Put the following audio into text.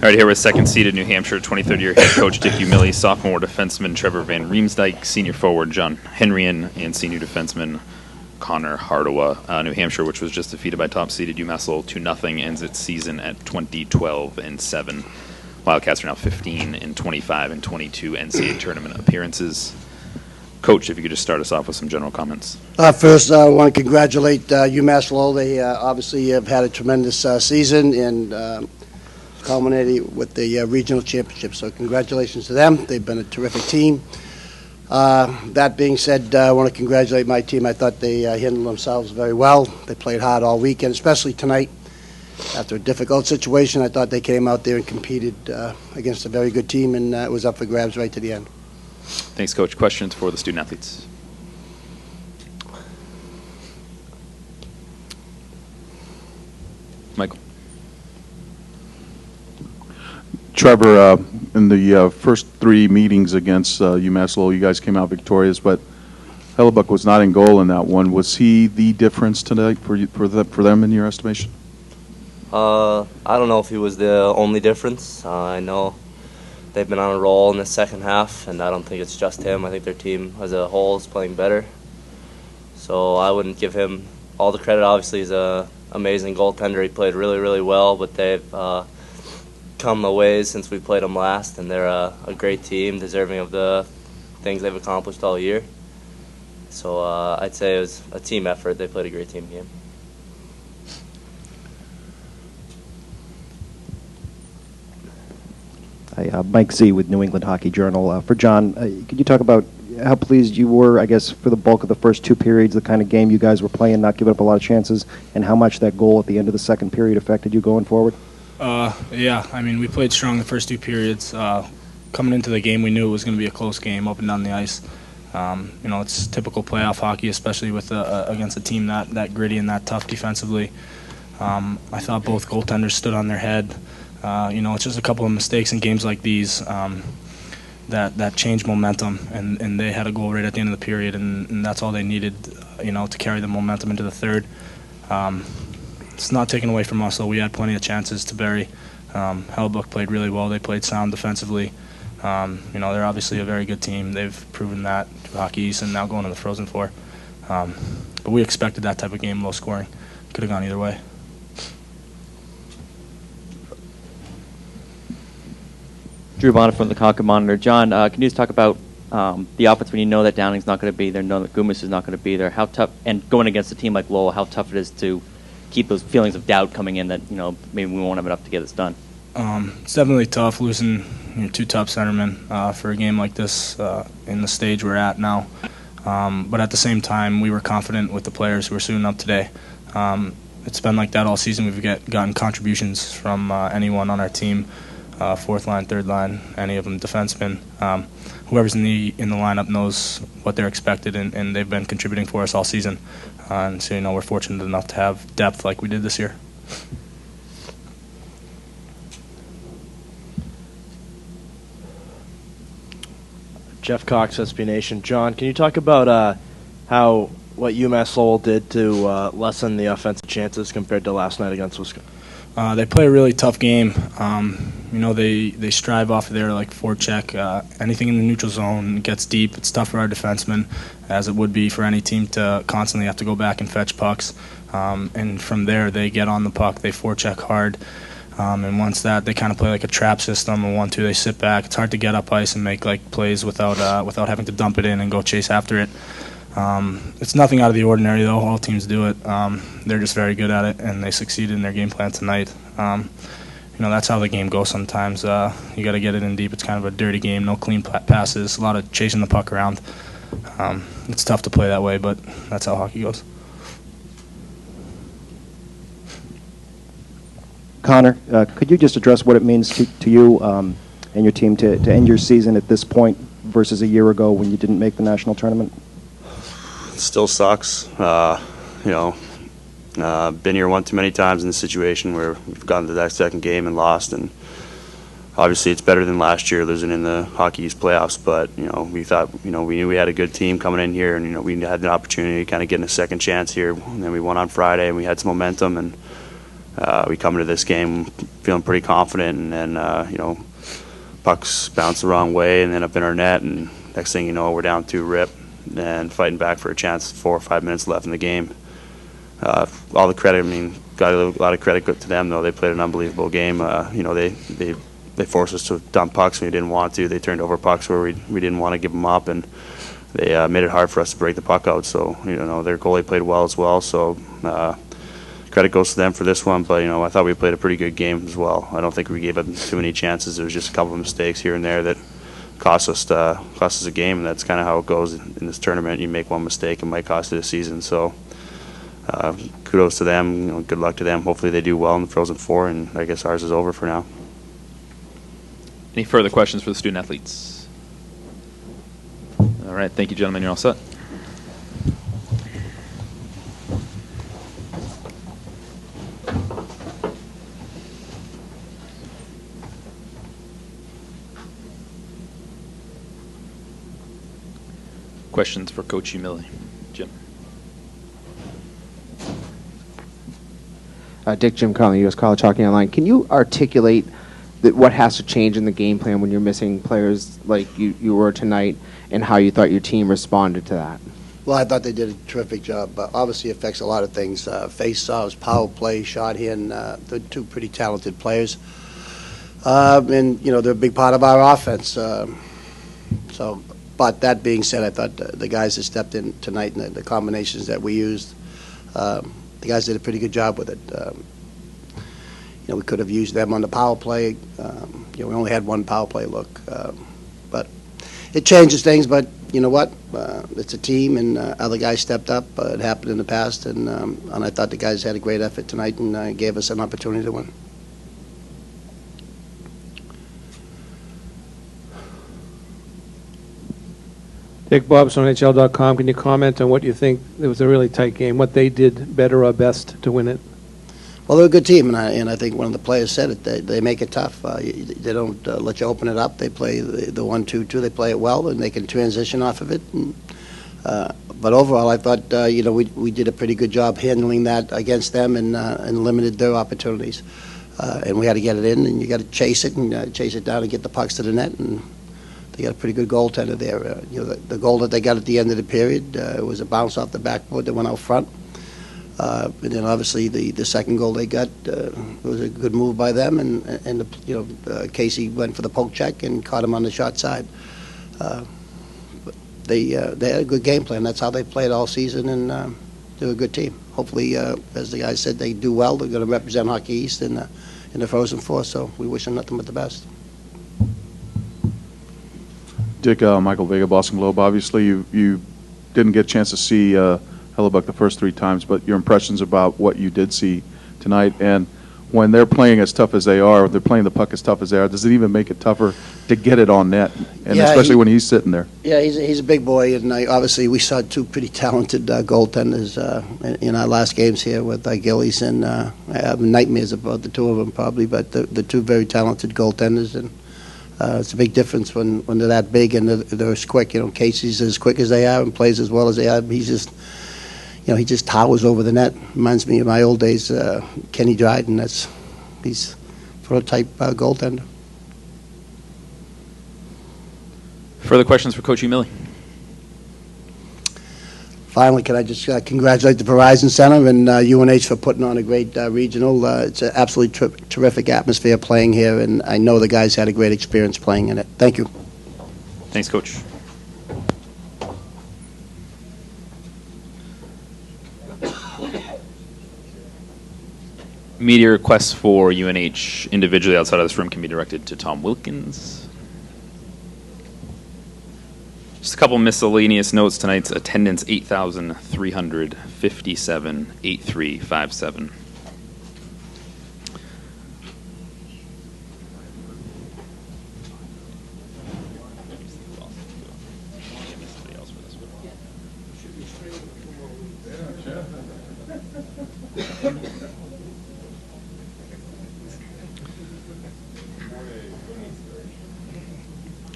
All right, here with second-seeded New Hampshire 23rd year head coach Dick Umili, sophomore defenseman Trevor Van Riemsdyk, senior forward John Henrien, and senior defenseman Connor Hardowa. New Hampshire, which was just defeated by top-seeded UMass Lowell 2-0, ends its season at 20-12-7. Wildcats are now 15-25 and 22 NCAA tournament appearances. Coach, if you could just start us off with some general comments. First, I want to congratulate UMass Lowell. They obviously have had a tremendous season and culminated with the regional championship. So congratulations to them. They've been a terrific team. That being said, I want to congratulate my team. I thought they handled themselves very well. They played hard all weekend, especially tonight. After a difficult situation, I thought they came out there and competed against a very good team, and it was up for grabs right to the end. Thanks, Coach. Questions for the student-athletes? Michael. Trevor, in the first three meetings against UMass Lowell, you guys came out victorious, but Hellebuyck was not in goal in that one. Was he the difference tonight for them in your estimation? I don't know if he was the only difference. I know they've been on a roll in the second half, and I don't think it's just him. I think their team as a whole is playing better. So I wouldn't give him all the credit. Obviously, he's an amazing goaltender. He played really, really well, but they've come a ways since we played them last, and they're a great team, deserving of the things they've accomplished all year. So I'd say it was a team effort. They played a great team game. Hi, Mike Z with New England Hockey Journal. For John, could you talk about how pleased you were, I guess, for the bulk of the first two periods, the kind of game you guys were playing, not giving up a lot of chances, and how much that goal at the end of the second period affected you going forward? Yeah, I mean, we played strong the first two periods. Coming into the game, we knew it was going to be a close game up and down the ice. You know, it's typical playoff hockey, especially with against a team that gritty and that tough defensively. I thought both goaltenders stood on their head. You know, it's just a couple of mistakes in games like these that change momentum, and they had a goal right at the end of the period, and that's all they needed, you know, to carry the momentum into the third. It's not taken away from us, though. We had plenty of chances to bury. Hellebuyck played really well. They played sound defensively. You know, they're obviously a very good team. They've proven that to Hockey East and now going to the Frozen Four. But we expected that type of game, low scoring. Could have gone either way. Drew Bonner from the Concord Monitor. John, can you just talk about the offense when you know that Downing's not going to be there, know that Gumas is not going to be there, how tough, and going against a team like Lowell, how tough it is to keep those feelings of doubt coming in that, you know, maybe we won't have enough to get this done? It's definitely tough losing two top centermen for a game like this in the stage we're at now. But at the same time, we were confident with the players who were suiting up today. It's been like that all season. We've gotten contributions from anyone on our team, fourth line, third line, any of them defensemen. Whoever's in the lineup knows what they're expected, and they've been contributing for us all season. And so, you know, we're fortunate enough to have depth like we did this year. Jeff Cox, SB Nation. John, can you talk about what UMass Lowell did to lessen the offensive chances compared to last night against Wisconsin? They play a really tough game. You know, they strive off of their forecheck. Anything in the neutral zone gets deep. It's tough for our defensemen, as it would be for any team to constantly have to go back and fetch pucks. And from there, they get on the puck. They forecheck hard. And once that, they kind of play like a trap system. And 1-2, they sit back. It's hard to get up ice and make plays without having to dump it in and go chase after it. It's nothing out of the ordinary, though. All teams do it. They're just very good at it, and they succeeded in their game plan tonight. You know, that's how the game goes sometimes. You got to get it in deep. It's kind of a dirty game, no clean passes, a lot of chasing the puck around. It's tough to play that way, but that's how hockey goes. Connor, could you just address what it means to you and your team to end your season at this point versus a year ago when you didn't make the national tournament? It still sucks. You know, been here one too many times in this situation where we've gotten to that second game and lost, and obviously it's better than last year losing in the Hockey East playoffs, but you know, we thought, you know, we knew we had a good team coming in here, and you know, we had an opportunity to kind of get a second chance here, and then we won on Friday and we had some momentum, and we come into this game feeling pretty confident, and then pucks bounce the wrong way and end up in our net, and next thing you know, we're down 2-rip and fighting back for a chance. 4 or 5 minutes left in the game. All the credit, got a lot of credit to them though. They played an unbelievable game. They forced us to dump pucks when we didn't want to. They turned over pucks where we didn't want to give them up, and they made it hard for us to break the puck out. So their goalie played well as well. So credit goes to them for this one. But I thought we played a pretty good game as well. I don't think we gave up too many chances. There was just a couple of mistakes here and there that cost us a game, and that's kind of how it goes in this tournament. You make one mistake, it might cost you the season. So kudos to them. Good luck to them. Hopefully they do well in the Frozen Four, and I guess ours is over for now. Any further questions for the student athletes? All right, thank you, gentlemen. You're all set. Questions for Coach Umili? Jim. Dick, Jim Conley, U.S. College Hockey Online. Can you articulate what has to change in the game plan when you're missing players like you were tonight, and how you thought your team responded to that? Well, I thought they did a terrific job. Obviously, it affects a lot of things. Face-offs, power play, shot hand. They're two pretty talented players. And, they're a big part of our offense. But that being said, I thought the guys that stepped in tonight and the combinations that we used, the guys did a pretty good job with it. We could have used them on the power play. We only had one power play look. But it changes things, but you know what? It's a team, and other guys stepped up. It happened in the past, and I thought the guys had a great effort tonight and gave us an opportunity to win. Dick Bobs on NHL.com. Can you comment on what you think? It was a really tight game. What they did better or best to win it? Well, they're a good team, and I think one of the players said it. They make it tough. They don't let you open it up. They play the 1-2-2. They play it well, and they can transition off of it. And, but overall, I thought we did a pretty good job handling that against them and limited their opportunities. And we had to get it in, and you got to chase it and chase it down and get the pucks to the net. And they got a pretty good goaltender there. The goal that they got at the end of the period was a bounce off the backboard that went out front. And then obviously the second goal they got was a good move by them, and Casey went for the poke check and caught him on the short side. They had a good game plan. That's how they played all season, and they're a good team. Hopefully, as the guys said, they do well. They're going to represent Hockey East in the Frozen Four. So we wish them nothing but the best. Dick, Michael Vega, Boston Globe. Obviously, you didn't get a chance to see Hellebuyck the first 3 times, but your impressions about what you did see tonight, and when they're playing as tough as they are, they're playing the puck as tough as they are, does it even make it tougher to get it on net, and especially when he's sitting there? Yeah, he's a big boy, and obviously we saw 2 pretty talented goaltenders in our last games here with Gillies, and I have nightmares about the 2 of them probably, but the 2 very talented goaltenders, and it's a big difference when they're that big and they're as quick. Casey's as quick as they are and plays as well as they are. He's just, he just towers over the net. Reminds me of my old days, Kenny Dryden. He's prototype goaltender. Further questions for Coach Umili? Finally, can I just congratulate the Verizon Center and UNH for putting on a great regional. It's an absolutely terrific atmosphere playing here, and I know the guys had a great experience playing in it. Thank you. Thanks, Coach. Media requests for UNH individually outside of this room can be directed to Tom Wilkins. Just a couple miscellaneous notes. Tonight's attendance, 8,357, 8357.